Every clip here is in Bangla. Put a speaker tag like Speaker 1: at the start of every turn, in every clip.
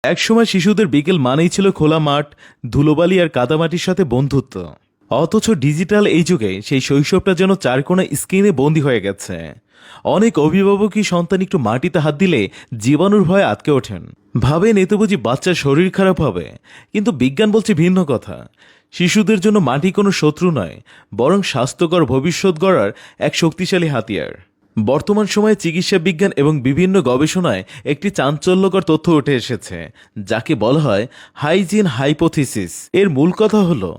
Speaker 1: একসময় শিশুদের বিকেল মানেই ছিল খোলা মাঠ, ধুলোবালি আর কাদামাটির সাথে বন্ধুত্ব। অথচ ডিজিটাল এই যুগে সেই শৈশবটা যেন চারকোনা স্ক্রিনে বন্দী হয়ে গেছে। অনেক অভিভাবকই সন্তান একটু মাটিতে হাত দিলে জীবাণুর ভয়ে আটকে ওঠেন, ভাবেন এতে বুঝি বাচ্চার শরীর খারাপ হবে। কিন্তু বিজ্ঞান বলছে ভিন্ন কথা। শিশুদের জন্য মাটি কোনো শত্রু নয়, বরং স্বাস্থ্যকর ভবিষ্যৎ গড়ার এক শক্তিশালী হাতিয়ার। বর্তমান সময়ে চিকিৎসা বিজ্ঞান এবং বিভিন্ন গবেষণায় একটি চাঞ্চল্যকর তথ্য উঠে এসেছে, যাকে বলা হয় হাইজিন হাইপোথিসিস। এর মূল কথা হলো,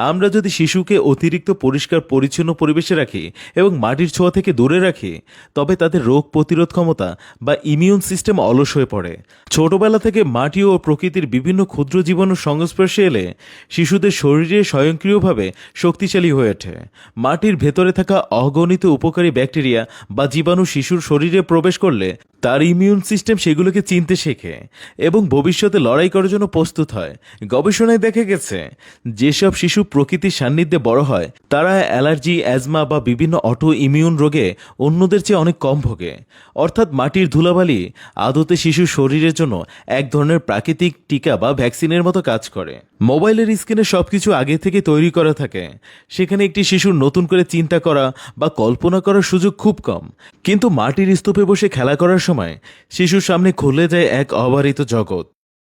Speaker 1: আমরা যদি শিশুকে অতিরিক্ত পরিষ্কার পরিচ্ছন্ন পরিবেশে রাখি এবং মাটির ছোঁয়া থেকে দূরে রাখি, তবে তাদের রোগ প্রতিরোধ ক্ষমতা বা ইমিউন সিস্টেম অলস হয়ে পড়ে। ছোটবেলা থেকে মাটি ও প্রকৃতির বিভিন্ন ক্ষুদ্র জীবাণুর সংস্পর্শে এলে শিশুদের শরীরে স্বয়ংক্রিয়ভাবে শক্তিশালী হয়ে ওঠে। মাটির ভেতরে থাকা অগণিত উপকারী ব্যাকটেরিয়া বা জীবাণু শিশুর শরীরে প্রবেশ করলে তার ইমিউন সিস্টেম সেগুলোকে চিনতে শেখে এবং ভবিষ্যতে লড়াই করার জন্য প্রস্তুত হয়। গবেষণায় দেখা গেছে, যেসব শিশু প্রকৃতির সান্নিধ্যে বড় হয় তারা অ্যালার্জি, অ্যাজমা বা বিভিন্ন অটো ইমিউন রোগে অন্যদের চেয়ে অনেক কম ভোগে। অর্থাৎ মাটির ধুলাবালি আদতে শিশুর শরীরের জন্য এক ধরনের প্রাকৃতিক টিকা বা ভ্যাকসিনের মতো কাজ করে। মোবাইলের স্ক্রিনে সবকিছু আগে থেকে তৈরি করা থাকে, সেখানে একটি শিশুর নতুন করে চিন্তা করা বা কল্পনা করার সুযোগ খুব কম। কিন্তু মাটির স্তূপে বসে খেলা করার সময় শিশুর সামনে খুলে যায় এক অবারিত জগৎ।